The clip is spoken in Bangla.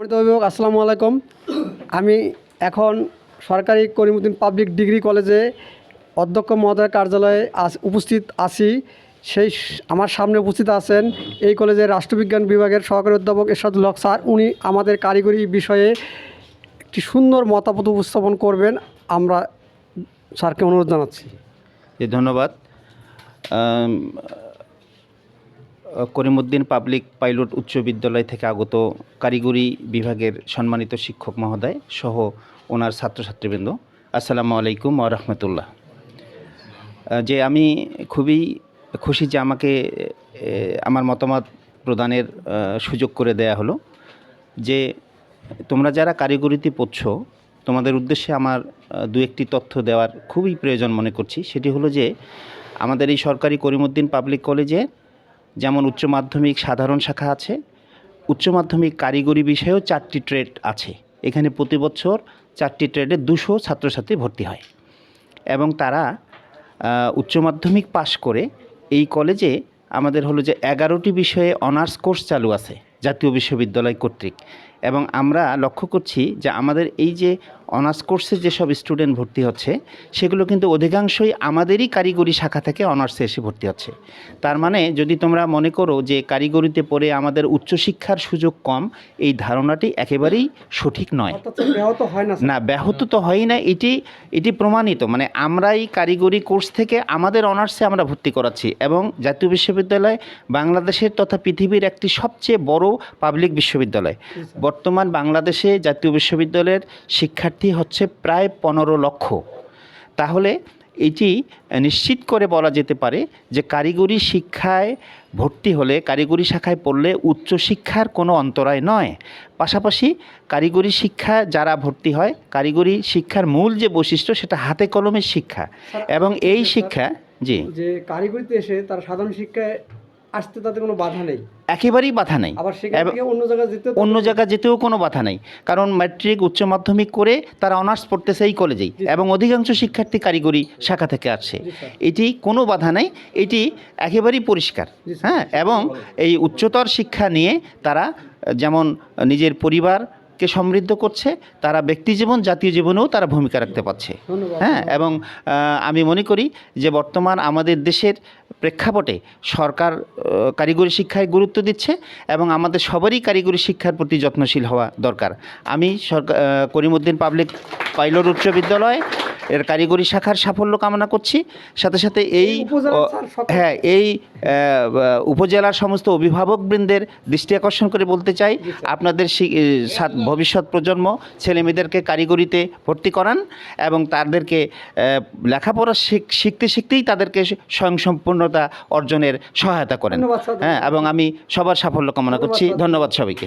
অভিভাবক আসসালামু আলাইকুম। আমি এখন সরকারি করিমউদ্দিন পাবলিক ডিগ্রি কলেজে অধ্যক্ষ মহোদয়ের কার্যালয়ে উপস্থিত আছি। আমার সামনে উপস্থিত আছেন এই কলেজের রাষ্ট্রবিজ্ঞান বিভাগের সহকারী অধ্যাপক এরশাদুল হক স্যার। উনি আমাদের কারিগরি বিষয়ে একটি সুন্দর মতামত উপস্থাপন করবেন। আমরা স্যারকে অনুরোধ জানাচ্ছি। ধন্যবাদ। করিমউদ্দিন পাবলিক পাইলট উচ্চ বিদ্যালয় থেকে আগত কারিগরি বিভাগের সম্মানিত শিক্ষক মহোদয় সহ ওনার ছাত্রছাত্রীবৃন্দ, আসসালামু আলাইকুম ওয়া রাহমাতুল্লাহ। যে আমি খুবই খুশি যে আমাকে আমার মতামত প্রদানের সুযোগ করে দেয়া হলো। যে তোমরা যারা কারিগরিতে পড়ছো, তোমাদের উদ্দেশ্যে আমার দু একটি তথ্য দেওয়ার খুবই প্রয়োজন মনে করছি। সেটি হলো যে আমাদের এই সরকারি করিমউদ্দিন পাবলিক কলেজে যেমন উচ্চ মাধ্যমিক সাধারণ শাখা আছে, উচ্চ মাধ্যমিক কারিগরি বিষয়েও 4টি ট্রেড আছে। এখানে প্রতি বছর 4টি ট্রেডে 200 ছাত্রছাত্রী ভর্তি হয় এবং তারা উচ্চ মাধ্যমিক পাশ করে এই কলেজে আমাদের হলো যে 11টি বিষয়ে অনার্স কোর্স চালু আছে জাতীয় বিশ্ববিদ্যালয় কর্তৃক। এবং আমরা লক্ষ্য করছি যে আমাদের এই যে অনার্স কোর্সে যেসব স্টুডেন্ট ভর্তি হচ্ছে সেগুলো কিন্তু অধিকাংশই আমাদেরই কারিগরি শাখা থেকে অনার্সে এসে ভর্তি হচ্ছে। তার মানে যদি তোমরা মনে করো যে কারিগরিতে পড়ে আমাদের উচ্চশিক্ষার সুযোগ কম, এই ধারণাটি একেবারেই সঠিক নয়। না, ব্যাহত তো হয়ই না, এটি প্রমাণিত। মানে আমরাই কারিগরি কোর্স থেকে আমাদের অনার্সে আমরা ভর্তি করাচ্ছি এবং জাতীয় বিশ্ববিদ্যালয় বাংলাদেশের তথা পৃথিবীর একটি সবচেয়ে বড় পাবলিক বিশ্ববিদ্যালয়। বর্তমান বাংলাদেশে জাতীয় বিশ্ববিদ্যালয়ের শিক্ষার্থী হচ্ছে প্রায় 15 লক্ষ। তাহলে এটি নিশ্চিত করে বলা যেতে পারে যে কারিগরি শিক্ষায় ভর্তি হলে, কারিগরি শাখায় পড়লে উচ্চশিক্ষার কোনো অন্তরায় নয়। পাশাপাশি কারিগরি শিক্ষা যারা ভর্তি হয়, কারিগরি শিক্ষার মূল যে বৈশিষ্ট্য সেটা হাতে কলমের শিক্ষা এবং এই শিক্ষা যে কারিগরিতে এসে তারা সাধারণ শিক্ষায় আসতে তাতে কোনো বাধা নেই, একেবারেই বাধা নেই। আবার সেখান থেকে অন্য জায়গায় যেতেও কোনো বাধা নেই, কারণ ম্যাট্রিক উচ্চ মাধ্যমিক করে তারা অনার্স পড়তেছে এই কলেজেই এবং অধিকাংশ শিক্ষার্থী কারিগরি শাখা থেকে আসছে। এটি কোনো বাধা নেই, এটি একেবারেই পরিষ্কার। হ্যাঁ, এবং এই উচ্চতর শিক্ষা নিয়ে তারা যেমন নিজের পরিবারকে সমৃদ্ধ করছে, তারা ব্যক্তিজীবন জাতীয় জীবনেও তারা ভূমিকা রাখতে পারছে। হ্যাঁ, এবং আমি মনে করি যে বর্তমান আমাদের দেশের প্রেক্ষাপটে সরকার কারিগরি শিক্ষায় গুরুত্ব দিচ্ছে এবং আমাদের সবারই কারিগরি শিক্ষার প্রতি যত্নশীল হওয়া দরকার। আমি করিমউদ্দিন পাবলিক পাইলট উচ্চ বিদ্যালয় এর কারিগরি শাখার সাফল্য কামনা করছি। সাথে সাথে এই উপজেলার সমস্ত অভিভাবকবৃন্দের দৃষ্টি আকর্ষণ করে বলতে চাই, আপনাদের ভবিষ্যৎ প্রজন্ম ছেলেমেয়েদেরকে কারিগরিতে ভর্তি করান এবং তাদেরকে লেখাপড়া শিখতেই তাদেরকে স্বয়ংসম্পূর্ণতা অর্জনের সহায়তা করেন। হ্যাঁ, এবং আমি সবার সাফল্য কামনা করছি। ধন্যবাদ সবাইকে।